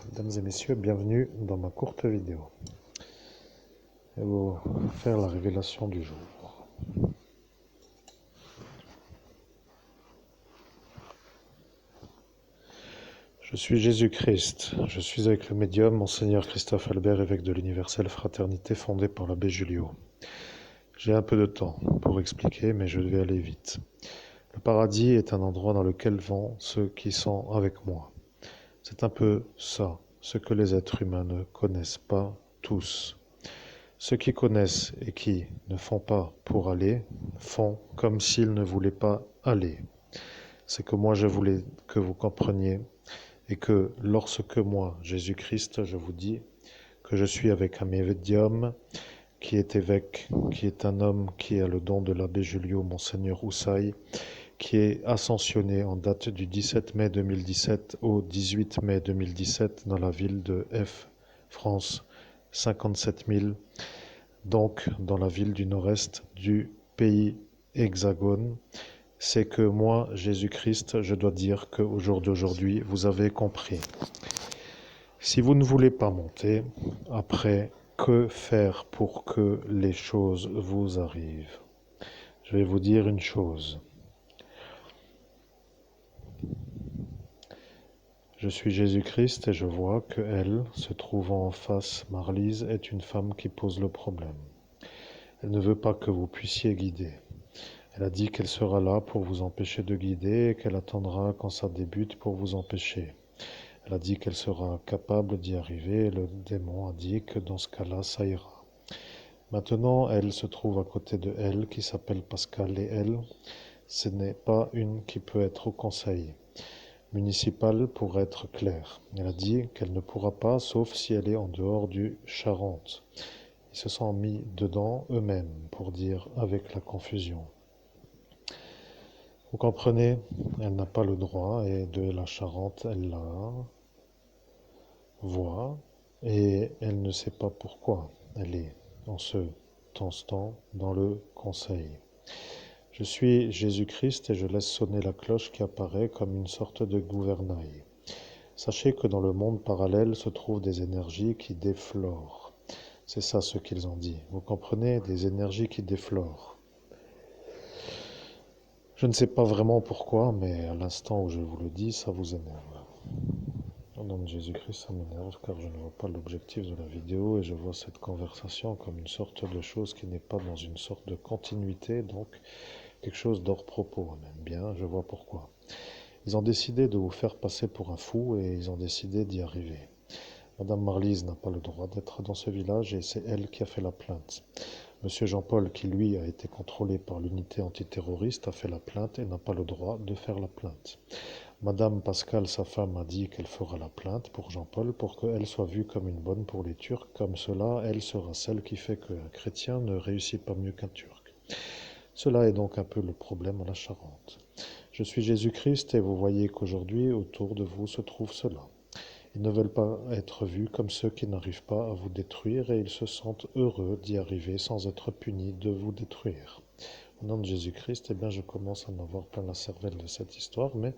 Mesdames et messieurs, bienvenue dans ma courte vidéo. Je vais vous faire la révélation du jour. Je suis Jésus-Christ. Je suis avec le médium Monseigneur Christophe Albert, évêque de l'Universelle Fraternité fondée par l'abbé Julio. J'ai un peu de temps pour expliquer, mais je vais aller vite. Le paradis est un endroit dans lequel vont ceux qui sont avec moi. C'est un peu ça, ce que les êtres humains ne connaissent pas tous. Ceux qui connaissent et qui ne font pas pour aller, font comme s'ils ne voulaient pas aller. C'est que moi je voulais que vous compreniez et que lorsque moi, Jésus-Christ, je vous dis que je suis avec un médium qui est évêque, qui est un homme qui a le don de l'abbé Julio, Monseigneur Houssaye, qui est ascensionné en date du 17 mai 2017 au 18 mai 2017 dans la ville de F, France, 57 000, donc dans la ville du nord-est du pays hexagone. C'est que moi, Jésus-Christ, je dois dire qu'au jour d'aujourd'hui, vous avez compris. Si vous ne voulez pas monter, après, que faire pour que les choses vous arrivent? Je vais vous dire une chose. Je suis Jésus-Christ et je vois que elle, se trouvant en face, Marlise, est une femme qui pose le problème. Elle ne veut pas que vous puissiez guider. Elle a dit qu'elle sera là pour vous empêcher de guider et qu'elle attendra quand ça débute pour vous empêcher. Elle a dit qu'elle sera capable d'y arriver et le démon a dit que dans ce cas-là, ça ira. Maintenant, elle se trouve à côté de elle qui s'appelle Pascal et elle, ce n'est pas une qui peut être au conseil municipal pour être claire. Elle a dit qu'elle ne pourra pas sauf si elle est en dehors du Charente. Ils se sont mis dedans eux-mêmes pour dire avec la confusion. Vous comprenez, elle n'a pas le droit et de la Charente, elle la voit et elle ne sait pas pourquoi elle est en ce temps dans le conseil. Je suis Jésus-Christ et je laisse sonner la cloche qui apparaît comme une sorte de gouvernail. Sachez que dans le monde parallèle se trouvent des énergies qui déflorent. C'est ça ce qu'ils ont dit. Vous comprenez, des énergies qui déflorent. Je ne sais pas vraiment pourquoi, mais à l'instant où je vous le dis, ça vous énerve. Au nom de Jésus-Christ, ça m'énerve car je ne vois pas l'objectif de la vidéo et je vois cette conversation comme une sorte de chose qui n'est pas dans une sorte de continuité, donc quelque chose d'hors propos. Même bien, je vois pourquoi. Ils ont décidé de vous faire passer pour un fou et ils ont décidé d'y arriver. Madame Marlise n'a pas le droit d'être dans ce village et c'est elle qui a fait la plainte. Monsieur Jean-Paul, qui lui a été contrôlé par l'unité antiterroriste, a fait la plainte et n'a pas le droit de faire la plainte. Madame Pascal, sa femme, a dit qu'elle fera la plainte pour Jean-Paul pour qu'elle soit vue comme une bonne pour les Turcs. Comme cela, elle sera celle qui fait qu'un chrétien ne réussit pas mieux qu'un Turc. Cela est donc un peu le problème à la Charente. Je suis Jésus-Christ et vous voyez qu'aujourd'hui, autour de vous se trouve cela. Ils ne veulent pas être vus comme ceux qui n'arrivent pas à vous détruire et ils se sentent heureux d'y arriver sans être punis de vous détruire. Au nom de Jésus-Christ, eh bien, je commence à en avoir plein la cervelle de cette histoire, mais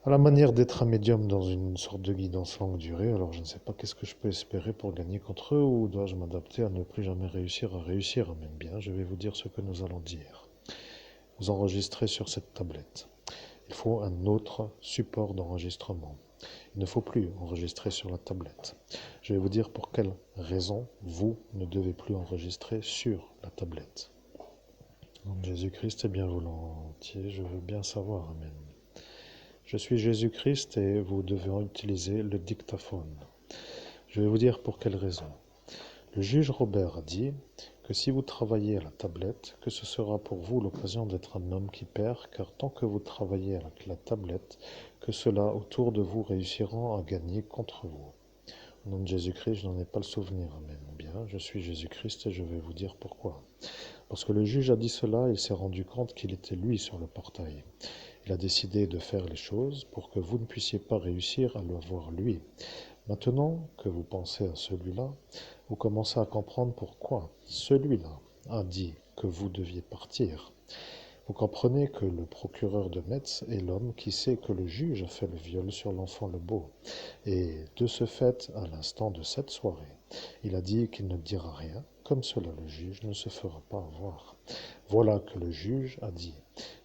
à la manière d'être un médium dans une sorte de guidance longue durée, alors je ne sais pas qu'est-ce que je peux espérer pour gagner contre eux ou dois-je m'adapter à ne plus jamais réussir à réussir. Même bien, je vais vous dire ce que nous allons dire. Vous enregistrez sur cette tablette. Il faut un autre support d'enregistrement. Il ne faut plus enregistrer sur la tablette. Je vais vous dire pour quelle raison vous ne devez plus enregistrer sur la tablette. Nom de Jésus-Christ est bien volontiers, je veux bien savoir, Amen. Je suis Jésus-Christ et vous devez utiliser le dictaphone. Je vais vous dire pour quelle raison. Le juge Robert a dit que si vous travaillez à la tablette, que ce sera pour vous l'occasion d'être un homme qui perd, car tant que vous travaillez avec la tablette, que ceux-là autour de vous réussiront à gagner contre vous. Au nom de Jésus-Christ, je n'en ai pas le souvenir. Amen. Bien, je suis Jésus-Christ et je vais vous dire pourquoi. Lorsque le juge a dit cela, il s'est rendu compte qu'il était lui sur le portail. Il a décidé de faire les choses pour que vous ne puissiez pas réussir à le voir lui. Maintenant que vous pensez à celui-là, vous commencez à comprendre pourquoi celui-là a dit que vous deviez partir. Vous comprenez que le procureur de Metz est l'homme qui sait que le juge a fait le viol sur l'enfant Lebeau. Et de ce fait, à l'instant de cette soirée, il a dit qu'il ne dira rien, comme cela le juge ne se fera pas avoir. Voilà que le juge a dit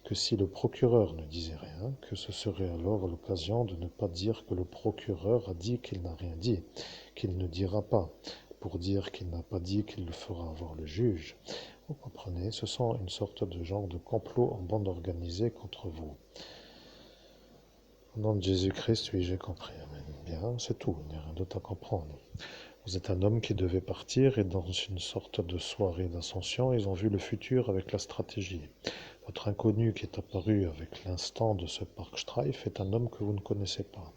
que si le procureur ne disait rien, que ce serait alors l'occasion de ne pas dire que le procureur a dit qu'il n'a rien dit, qu'il ne dira pas, pour dire qu'il n'a pas dit qu'il le fera avoir le juge. Vous comprenez, ce sont une sorte de genre de complot en bande organisée contre vous. Au nom de Jésus-Christ, oui, j'ai compris. Amen. Bien, c'est tout, il n'y a rien d'autre à comprendre. Vous êtes un homme qui devait partir et dans une sorte de soirée d'ascension, ils ont vu le futur avec la stratégie. Votre inconnu qui est apparu avec l'instant de ce Parkstreif est un homme que vous ne connaissez pas.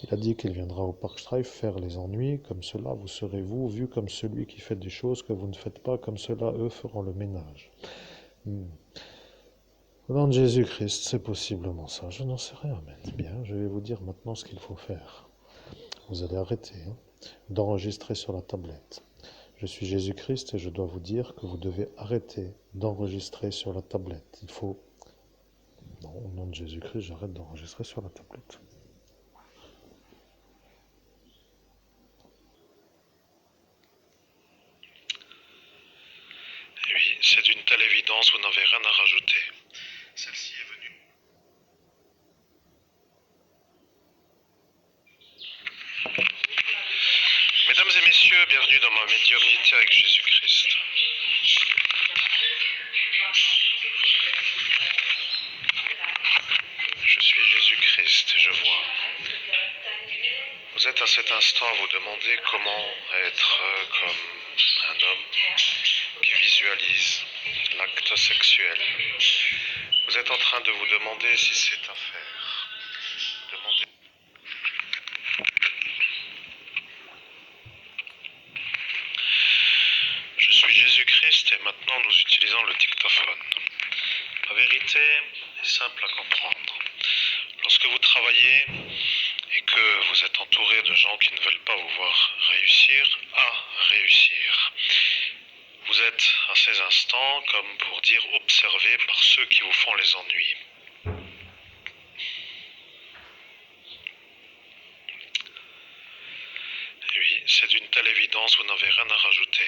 Il a dit qu'il viendra au Parkstreif faire les ennuis, comme cela vous serez vous vu comme celui qui fait des choses que vous ne faites pas, comme cela eux feront le ménage. Au nom de Jésus-Christ, c'est possiblement ça, je n'en sais rien, mais bien, je vais vous dire maintenant ce qu'il faut faire. Vous allez arrêter d'enregistrer sur la tablette. Je suis Jésus-Christ et je dois vous dire que vous devez arrêter d'enregistrer sur la tablette. Il faut... Non, au nom de Jésus-Christ, j'arrête d'enregistrer sur la tablette. Oui, c'est d'une telle évidence, vous n'avez rien à rajouter. Celle-ci est venue. Mesdames et messieurs, bienvenue dans ma médiumnité avec Jésus-Christ. Je suis Jésus-Christ, je vois. Vous êtes à cet instant à vous demander comment être comme un homme qui visualise l'acte sexuel. Vous êtes en train de vous demander si c'est à faire. Demandez. Je suis Jésus-Christ et maintenant nous utilisons le dictaphone. La vérité est simple à comprendre. Lorsque vous travaillez et que vous êtes entouré de gens qui ne veulent pas vous voir réussir, vous êtes à ces instants, comme pour dire, observé par ceux qui vous font les ennuis. Oui, c'est d'une telle évidence, vous n'avez rien à rajouter.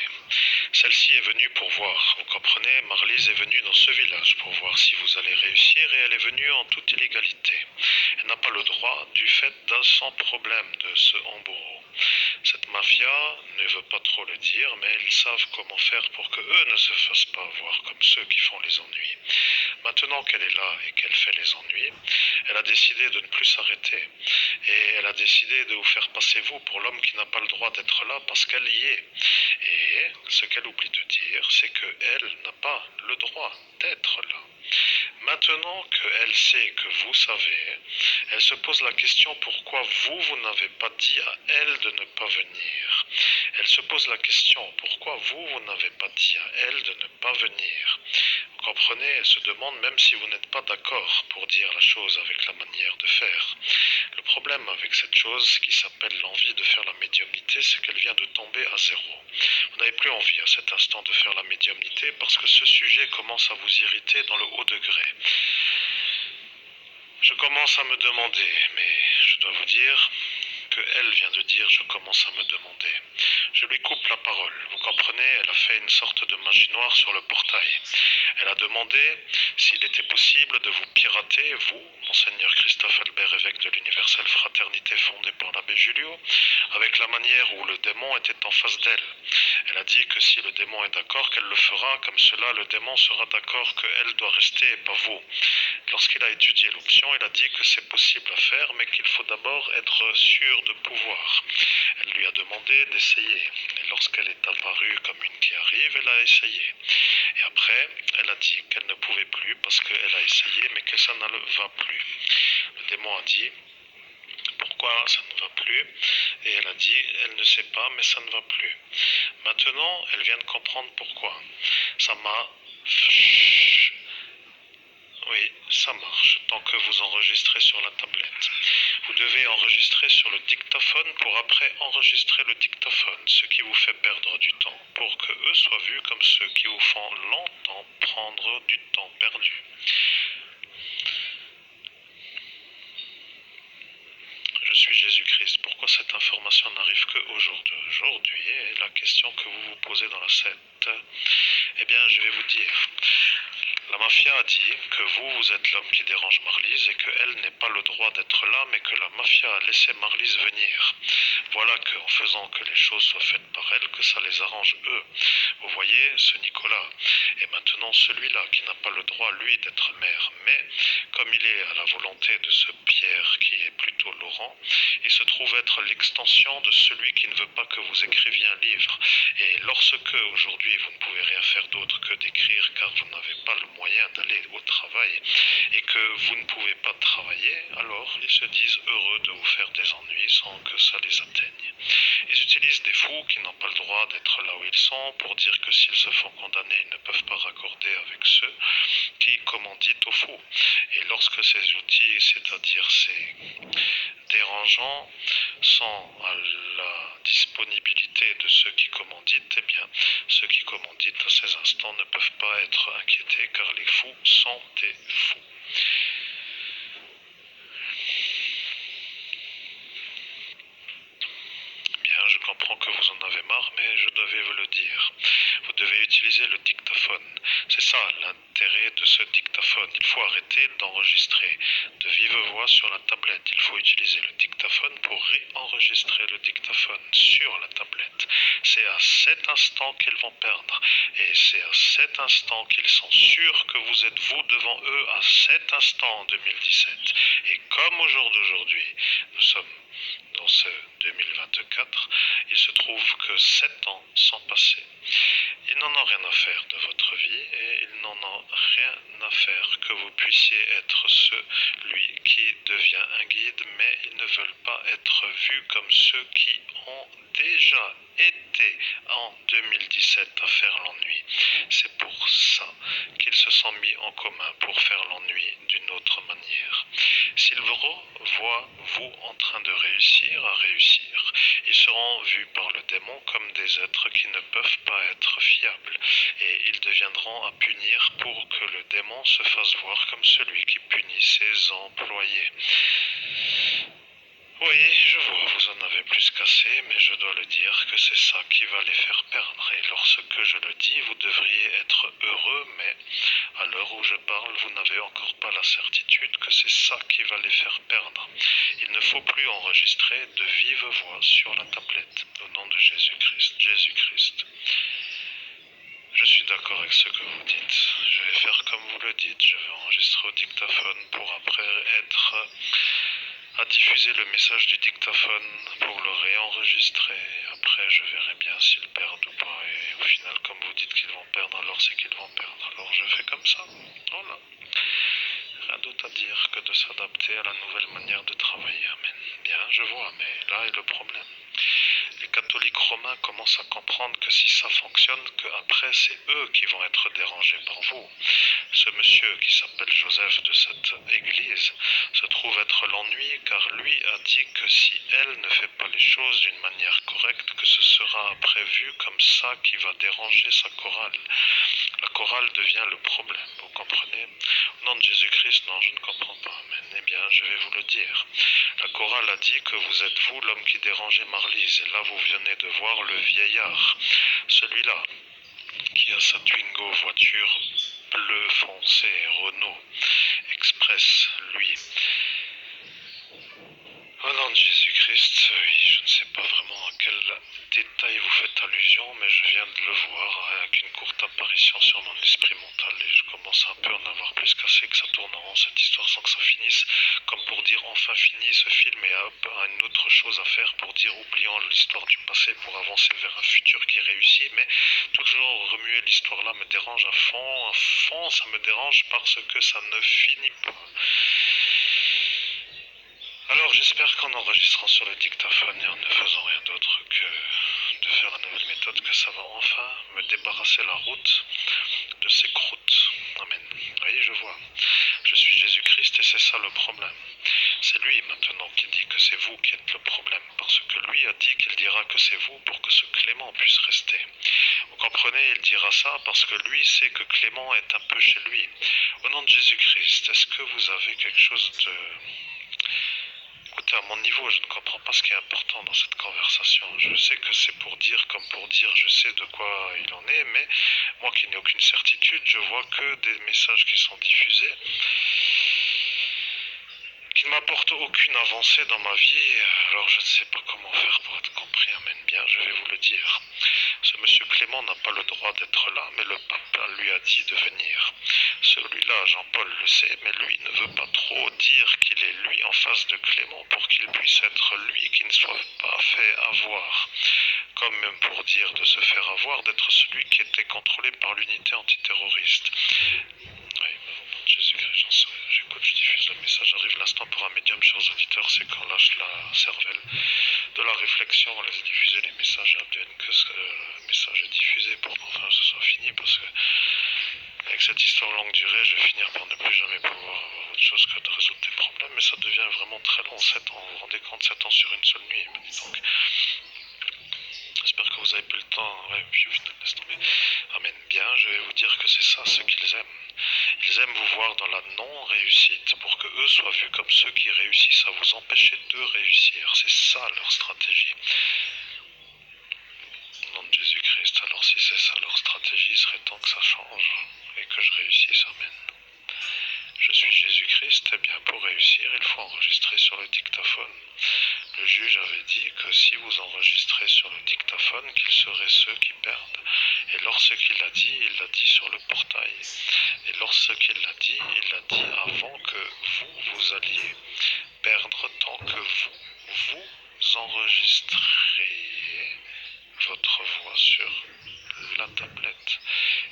Celle-ci est venue pour voir, vous comprenez, Marlise est venue dans ce village pour voir si vous allez réussir et elle est venue en toute illégalité. Elle n'a pas le droit du fait d'un sans problème de ce Hambourg. Cette mafia ne veut pas trop le dire, mais ils savent comment faire pour que eux ne se fassent pas voir comme ceux qui font les ennuis. Maintenant qu'elle est là et qu'elle fait les ennuis, elle a décidé de ne plus s'arrêter. Et elle a décidé de vous faire passer vous pour l'homme qui n'a pas le droit d'être là parce qu'elle y est. Et ce qu'elle oublie de dire, c'est qu'elle n'a pas le droit d'être là. Maintenant qu'elle sait que vous savez, elle se pose la question pourquoi vous n'avez pas dit à elle de ne pas venir. Elle se pose la question pourquoi vous n'avez pas dit à elle de ne pas venir. Vous comprenez, elle se demande même si vous n'êtes pas d'accord pour dire la chose avec la manière de faire. Le problème avec cette chose qui s'appelle l'envie de faire la médiumnité, c'est qu'elle vient de tomber à zéro. Vous n'avez plus envie à cet instant de faire la médiumnité parce que ce sujet commence à vous irriter dans le haut degré. Je commence à me demander, mais je dois vous dire qu'elle vient de dire je commence à me demander. Je lui coupe la parole. Vous comprenez, elle a fait une sorte de magie noire sur le portail. Elle a demandé s'il était possible de vous pirater, vous, Monseigneur Christophe Albert, évêque de l'Universelle Fraternité fondée par l'abbé Julio, avec la manière où le démon était en face d'elle. Elle a dit que si le démon est d'accord, qu'elle le fera, comme cela le démon sera d'accord qu'elle doit rester et pas vous. Lorsqu'il a étudié l'option, il a dit que c'est possible à faire, mais qu'il faut d'abord être sûr de pouvoir. Elle lui a demandé d'essayer. Et lorsqu'elle est apparue comme une qui arrive, elle a essayé. Et après, elle a dit qu'elle ne pouvait plus parce qu'elle a essayé, mais que ça ne va plus. Le démon a dit pourquoi ça ne va plus, et elle a dit elle ne sait pas, mais ça ne va plus. Maintenant, elle vient de comprendre pourquoi. Ça m'a... Oui, ça marche, tant que vous enregistrez sur la tablette. Vous devez enregistrer sur le dictaphone pour après enregistrer le dictaphone, ce qui vous fait perdre du temps, pour que eux soient vus comme ceux qui vous font longtemps prendre du temps perdu. Je suis Jésus-Christ. Pourquoi cette information n'arrive qu'aujourd'hui? Et la question que vous vous posez dans la secte, eh bien, je vais vous dire. La mafia a dit que vous êtes l'homme qui dérange Marlise et qu'elle n'ait pas le droit d'être là, mais que la mafia a laissé Marlise venir. Voilà qu'en faisant que les choses soient faites par elle, que ça les arrange eux. Vous voyez, ce Nicolas est maintenant celui-là qui n'a pas le droit, lui, d'être maire. Mais, comme il est à la volonté de ce Pierre qui est plutôt Laurent, il se trouve être l'extension de celui qui ne veut pas que vous écriviez un livre. Et lorsque, aujourd'hui, vous ne pouvez rien faire d'autre que d'écrire, car vous n'avez pas le moyen d'aller au travail, et que vous ne pouvez pas travailler, alors ils se disent heureux de vous faire des ennuis sans que ça les atteigne. Ils utilisent des fous qui n'ont pas le droit d'être là où ils sont pour dire que s'ils se font condamner, ils ne peuvent pas raccorder avec ceux qui commanditent aux fous. Et lorsque ces outils, c'est-à-dire ces dérangeants, sont à la disponibilité de ceux qui commanditent, eh bien, ceux qui commanditent à ces instants ne peuvent pas être inquiétés car les fous sont des fous. Bien, je comprends que vous en avez marre, mais je devais vous le dire. Vous devez utiliser le dictaphone. C'est ça l'intérêt de ce dictaphone. Il faut arrêter d'enregistrer de vive voix sur la tablette. Il faut utiliser le dictaphone pour réenregistrer le dictaphone sur la tablette. C'est à cet instant qu'ils vont perdre. Et c'est à cet instant qu'ils sont sûrs que vous êtes vous devant eux à cet instant en 2017. Et comme au jour d'aujourd'hui, nous sommes dans ce 2024, il se trouve que 7 ans sont passés. Ils n'en ont rien à faire de votre vie et ils n'en ont rien à faire que vous puissiez être celui qui devient un guide, mais ils ne veulent pas être vus comme ceux qui ont déjà été en 2017 à faire l'ennui. C'est pour ça qu'ils se sont mis en commun pour faire l'ennui d'une autre manière. S'ils voient vous en train de réussir à réussir, ils seront vus par le démon comme des êtres qui ne peuvent pas être fiables et ils deviendront à punir pour que le démon se fasse voir comme celui qui punit ses employés. Oui, je vois, vous en avez plus qu'assez, mais je dois le dire que c'est ça qui va les faire perdre. Et lorsque je le dis, vous devriez être heureux, mais à l'heure où je parle, vous n'avez encore pas la certitude que c'est ça qui va les faire perdre. Il ne faut plus enregistrer de vive voix sur la tablette, au nom de Jésus-Christ. Jésus-Christ. Je suis d'accord avec ce que vous dites. Je vais faire comme vous le dites. Je vais enregistrer au dictaphone pour après être à diffuser le message du dictaphone pour le réenregistrer. Après, je verrai bien s'ils perdent ou pas. Et au final, comme vous dites qu'ils vont perdre, alors c'est qu'ils vont perdre. Alors je fais comme ça. Voilà. Rien d'autre à dire que de s'adapter à la nouvelle manière de travailler. Amen. Bien, je vois, mais là est le problème. Les catholiques romains commencent à comprendre que si ça fonctionne, qu'après c'est eux qui vont être dérangés par vous. Ce monsieur qui s'appelle Joseph de cette église se trouve être l'ennui car lui a dit que si elle ne fait pas les choses d'une manière correcte, que ce sera prévu comme ça qui va déranger sa chorale. La chorale devient le problème, vous comprenez? Au nom de Jésus-Christ, non, je ne comprends pas. Mais, eh bien, je vais vous le dire. La chorale a dit que vous êtes vous l'homme qui dérangeait Marlise. Et là, vous venez de voir le vieillard. Celui-là, qui a sa Twingo voiture bleu foncé, Renault Express, lui. Au nom de Jésus-Christ, oui, je ne sais pas vraiment à quel détail vous faites allusion, mais je viens de le voir avec une courte apparition sur mon esprit mental et je commence un peu à en avoir plus qu'assez que ça tourne en rond cette histoire sans que ça finisse, comme pour dire enfin fini ce film et hop, une autre chose à faire pour dire oubliant l'histoire du passé pour avancer vers un futur qui réussit, mais toujours remuer l'histoire là me dérange à fond, ça me dérange parce que ça ne finit pas. Alors j'espère qu'en enregistrant sur le dictaphone et en ne faisant rien d'autre que de faire la nouvelle méthode, que ça va enfin me débarrasser la route de ces croûtes. Amen. Vous voyez, je vois. Je suis Jésus-Christ et c'est ça le problème. C'est lui maintenant qui dit que c'est vous qui êtes le problème, parce que lui a dit qu'il dira que c'est vous pour que ce Clément puisse rester. Vous comprenez, il dira ça parce que lui sait que Clément est un peu chez lui. Au nom de Jésus-Christ, est-ce que vous avez quelque chose de... Écoutez, à mon niveau, je ne comprends pas ce qui est important dans cette conversation. Je sais que c'est pour dire comme pour dire, je sais de quoi il en est, mais moi qui n'ai aucune certitude, je vois que des messages qui sont diffusés, qui ne m'apportent aucune avancée dans ma vie. Alors je ne sais pas comment faire pour être compris. Amen. Bien, je vais vous le dire. Ce monsieur Clément n'a pas le droit d'être là, mais le pape lui a dit de venir. Celui-là, Jean-Paul le sait, mais lui ne veut pas trop dire qu'il est lui en face de Clément pour qu'il puisse être lui, qui ne soit pas fait avoir. Comme même pour dire de se faire avoir, d'être celui qui était contrôlé par l'unité antiterroriste. Oui, Jésus-Christ, j'écoute, je diffuse le message. Arrive l'instant pour un médium, chers auditeurs, c'est quand lâche la cervelle de la réflexion, on laisse diffuser les messages et advienne que le message est diffusé pour qu'enfin ce soit fini, parce que avec cette histoire longue durée, je vais finir par ne plus jamais pouvoir avoir autre chose que de résoudre des problèmes, mais ça devient vraiment très long, 7 ans, vous vous rendez compte, 7 ans sur une seule nuit. Donc, j'espère que vous avez plus le temps. Ouais, laisse tomber. Amen. Bien, je vais vous dire que c'est ça ce qu'ils aiment. Ils aiment vous voir dans la non-réussite pour que eux soient vus comme ceux qui réussissent à vous empêcher de réussir. C'est ça leur stratégie. Au nom de Jésus-Christ, alors si c'est ça leur stratégie, il serait temps que ça change et que je réussisse. Amen. Je suis Jésus-Christ, et bien pour réussir, il faut enregistrer sur le dictaphone. Le juge avait dit que si vous enregistrez sur le dictaphone, qu'ils seraient ceux qui perdent. Et lorsqu'il l'a dit, il l'a dit sur le portail. Et lorsqu'il l'a dit, il l'a dit avant que vous alliez perdre tant que vous enregistriez votre voix sur la tablette.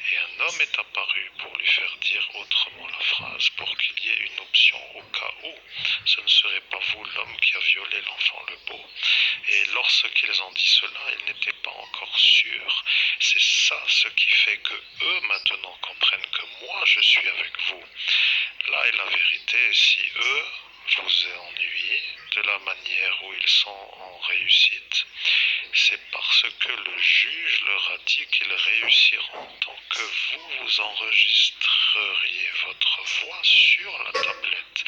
Et un homme est apparu pour lui faire dire autrement la phrase, pour qu'il y ait une option au cas où ce ne serait pas vous l'homme qui a violé l'enfant le beau. Et lorsqu'ils ont dit cela, ils n'étaient pas encore sûrs. C'est ça ce qui fait que eux maintenant comprennent que moi je suis avec vous. Là est la vérité. Si eux vous ennuient de la manière où ils sont en réussite, c'est parce que le juge leur a dit qu'ils réussiront tant que vous enregistreriez votre voix sur la tablette.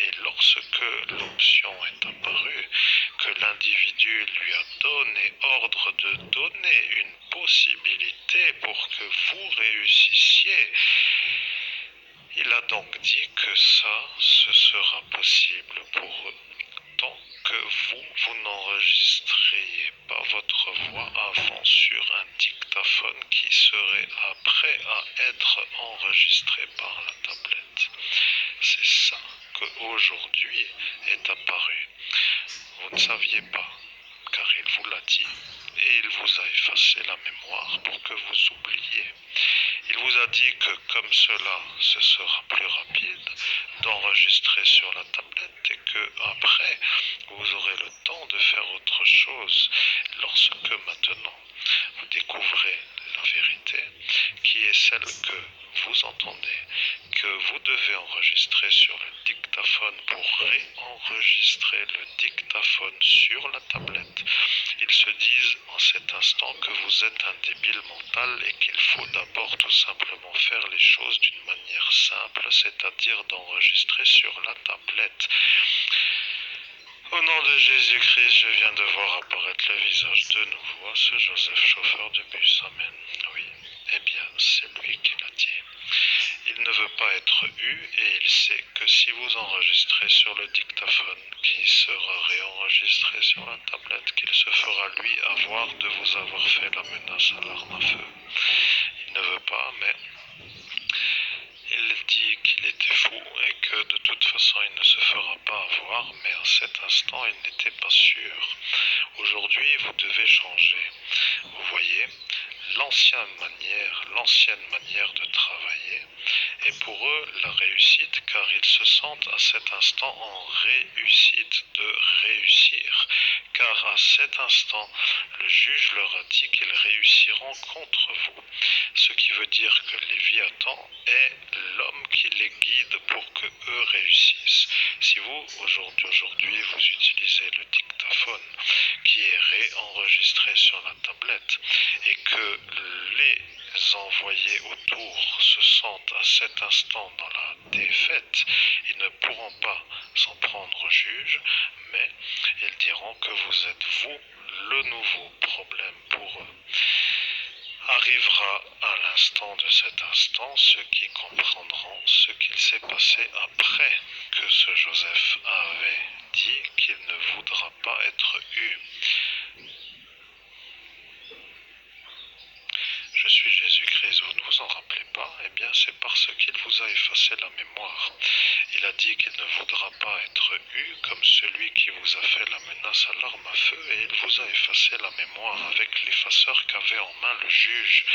Et lorsque l'option est apparue, que l'individu lui a donné ordre de donner une possibilité pour que vous réussissiez, il a donc dit que ça, ce sera possible pour eux. Tant que vous n'enregistriez pas votre voix avant sur un dictaphone qui serait après à être enregistré par la tablette. C'est ça qu'aujourd'hui est apparu. Vous ne saviez pas, car il vous l'a dit, et il vous a effacé la mémoire pour que vous oubliez. Il vous a dit que comme cela, ce sera plus rapide d'enregistrer sur la tablette et que après, vous aurez le temps de faire autre chose lorsque maintenant vous découvrez la vérité qui est celle que vous entendez, que vous devez enregistrer sur le dictaphone pour réenregistrer le dictaphone sur la tablette. Ils se disent en cet instant que vous êtes un débile mental et qu'il faut d'abord tout simplement faire les choses d'une manière simple, c'est-à-dire d'enregistrer sur la tablette. Au nom de Jésus-Christ, je viens de voir apparaître le visage de nouveau à ce Joseph, chauffeur de bus. Amen. Oui, eh bien, c'est lui qui l'a dit. Il ne veut pas être eu et il sait que si vous enregistrez sur le dictaphone qui sera réenregistré sur la tablette, qu'il se fera lui avoir de vous avoir fait la menace à l'arme à feu. Il ne veut pas, mais il dit qu'il était fou et que de toute façon il ne se fera pas avoir, mais à cet instant il n'était pas sûr. Aujourd'hui vous devez changer. Vous voyez, l'ancienne manière de travailler est pour eux la réussite, car ils se sentent à cet instant en réussite de réussir, car à cet instant le juge leur a dit qu'ils réussiront contre vous, ce qui veut dire que Léviathan est l'homme qui les guide pour que eux réussissent. Si vous, aujourd'hui, vous utilisez le dictaphone qui est réenregistré sur la tablette et que les envoyés autour se sentent à cet instant dans la défaite, ils ne pourront pas s'en prendre au juge, mais ils diront que vous êtes vous le nouveau problème pour eux. Arrivera à l'instant de cet instant ceux qui comprendront ce qu'il s'est passé après que ce Joseph avait dit qu'il ne voudra pas être eu. Je suis Jésus-Christ, vous ne vous en rappelez pas? Eh bien, c'est parce qu'il vous a effacé la mémoire. Il a dit qu'il ne voudra pas être eu comme celui qui vous a fait la menace à l'arme à feu, et il vous a effacé la mémoire avec l'effaceur qu'avait en main le juge,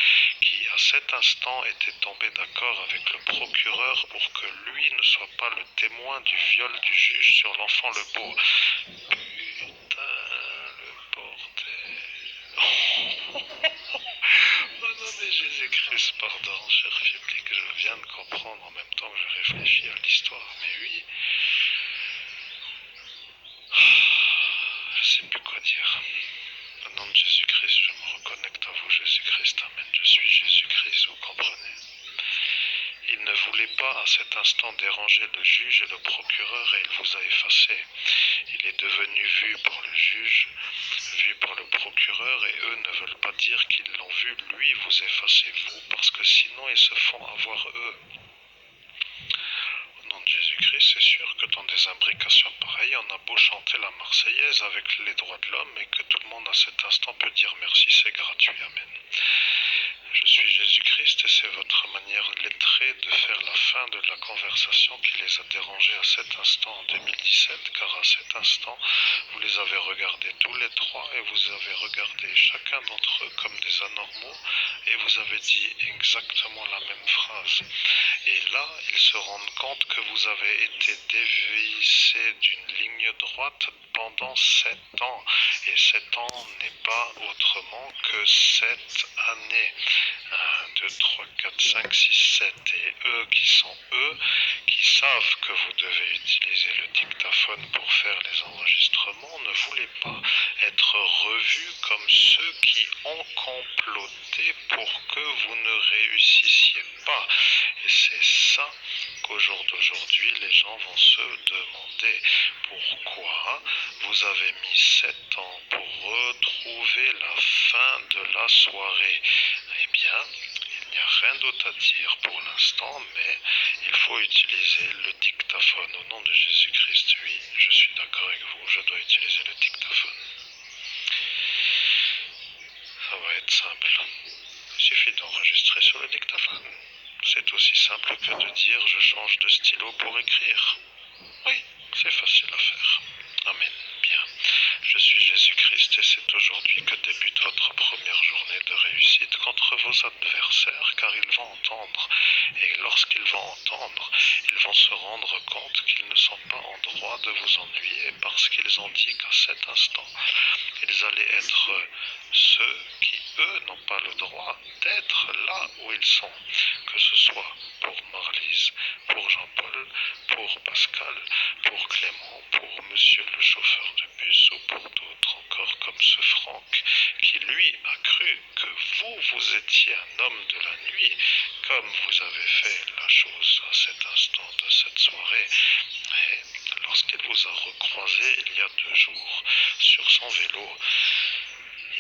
qui à cet instant était tombé d'accord avec le procureur pour que lui ne soit pas le témoin du viol du juge sur l'enfant le beau. Putain, le bordel. Oh non mais Jésus-Christ, pardon, cher public, je viens de comprendre en même temps que je réfléchis à l'histoire, mais oui. Je sais plus quoi dire. Au nom de Jésus-Christ, je me reconnecte à vous, Jésus-Christ, amen. Je suis Jésus-Christ, vous comprenez? Il ne voulait pas à cet instant déranger le juge et le procureur et il vous a effacé. Il est devenu vu pour le juge, vu pour le procureur et eux ne veulent pas dire qu'ils l'ont vu lui vous effacer vous parce que sinon ils se font avoir eux. Au nom de Jésus-Christ, c'est sûr que dans des imbrications pareilles, on a beau chanter la Marseillaise avec les droits de l'homme et que tout le monde à cet instant peut dire merci, c'est gratuit, amen. Je suis Jésus-Christ et c'est votre manière lettrée de faire la fin de la conversation qui les a dérangés à cet instant en 2017, car à cet instant, vous les avez regardés tous les trois et vous avez regardé chacun d'entre eux comme des anormaux et vous avez dit exactement la même phrase. Et là, ils se rendent compte que vous avez été dévissé d'une ligne droite pendant 7 ans. Et 7 ans n'est pas autrement que 7 années. 1, 2, 3, 4, 5, 6, 7. Et eux qui savent que vous devez utiliser le dictaphone pour faire les enregistrements, ne voulaient pas être revus comme ceux qui ont comploté pour que vous ne réussissiez pas. Et c'est ça qu'au jour d'aujourd'hui, les gens vont se demander pourquoi vous avez mis 7 ans pour retrouver la fin de la soirée. Eh bien, il n'y a rien d'autre à dire pour l'instant, mais il faut utiliser le dictaphone. Au nom de Jésus-Christ, oui, je suis d'accord avec vous, je dois utiliser le dictaphone. Ça va être simple. Il suffit d'enregistrer sur le dictaphone. C'est aussi simple que de dire je change de stylo pour écrire. Oui, c'est facile à faire. Amen. Bien. Je suis Jésus-Christ et c'est aujourd'hui que débute votre première journée de réussite contre vos adversaires, car ils vont entendre. Et lorsqu'ils vont entendre, ils vont se rendre compte qu'ils ne sont pas en droit de vous ennuyer parce qu'ils ont dit qu'à cet instant, ils allaient être ceux qui, eux, n'ont pas le droit d'être là où ils sont, que ce soit pour Marlise, pour Jean-Paul, pour Pascal, pour Clément, pour monsieur le chauffeur de bus ou pour d'autres encore comme ce Franck qui lui a cru que vous étiez un homme de la nuit comme vous avez fait la chose à cet instant de cette soirée. Et lorsqu'il vous a recroisé il y a 2 jours sur son vélo,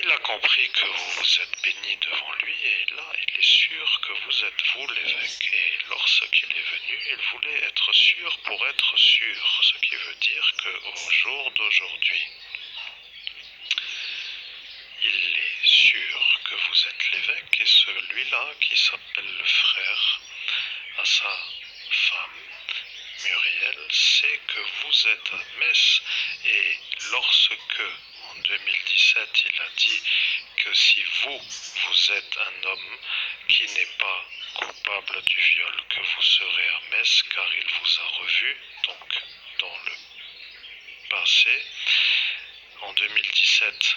il a compris que vous vous êtes béni devant lui et là, il est sûr que vous êtes vous l'évêque. Et lorsqu'il est venu, il voulait être sûr pour être sûr, ce qui veut dire qu'au jour d'aujourd'hui, il est sûr que vous êtes l'évêque et celui-là qui s'appelle le frère à sa femme Muriel sait que vous êtes à Metz et lorsque en 2017 il a dit que si vous êtes un homme qui n'est pas coupable du viol, que vous serez à Metz car il vous a revu donc dans le passé en 2017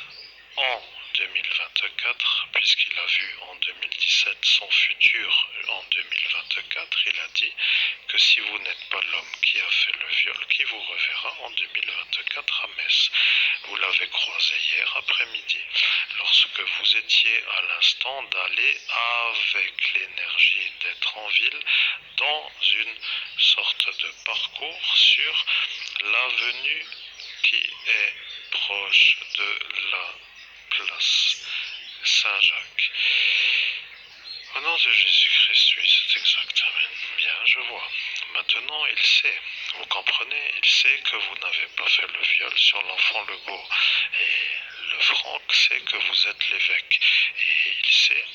en 2024, puisqu'il a vu en 2017 son futur en 2024, il a dit que si vous n'êtes pas l'homme qui a fait le viol qui vous reverra en 2024 à Metz. Vous l'avez croisé hier après-midi, lorsque vous étiez à l'instant d'aller avec l'énergie d'être en ville dans une sorte de parcours sur l'avenue qui est proche de la place Saint-Jacques. Au nom de Jésus-Christ, oui, c'est exact. Amen. Bien, je vois. Maintenant, il sait. Vous comprenez, il sait que vous n'avez pas fait le viol sur l'enfant Legault. Et le Franck sait que vous êtes l'évêque. Et il sait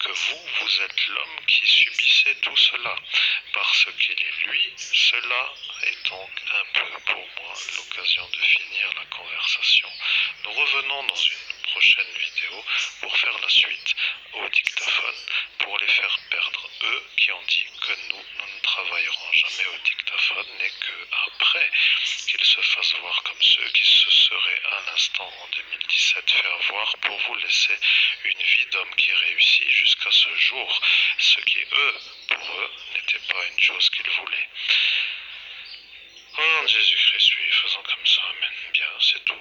que vous êtes l'homme qui subissait tout cela. Parce qu'il est lui, cela est donc un peu pour moi l'occasion de finir la conversation. Nous revenons dans une prochaine vidéo pour faire la suite au dictaphone, pour les faire perdre eux qui ont dit que nous ne travaillerons jamais au dictaphone et que après qu'ils se fassent voir comme ceux qui se seraient à l'instant en 2017 fait avoir pour vous laisser une vie d'homme qui réussit jusqu'à ce jour, ce qui eux, pour eux, n'était pas une chose qu'ils voulaient. Au nom de Jésus-Christ, oui, faisons comme ça, amen. Bien, c'est tout.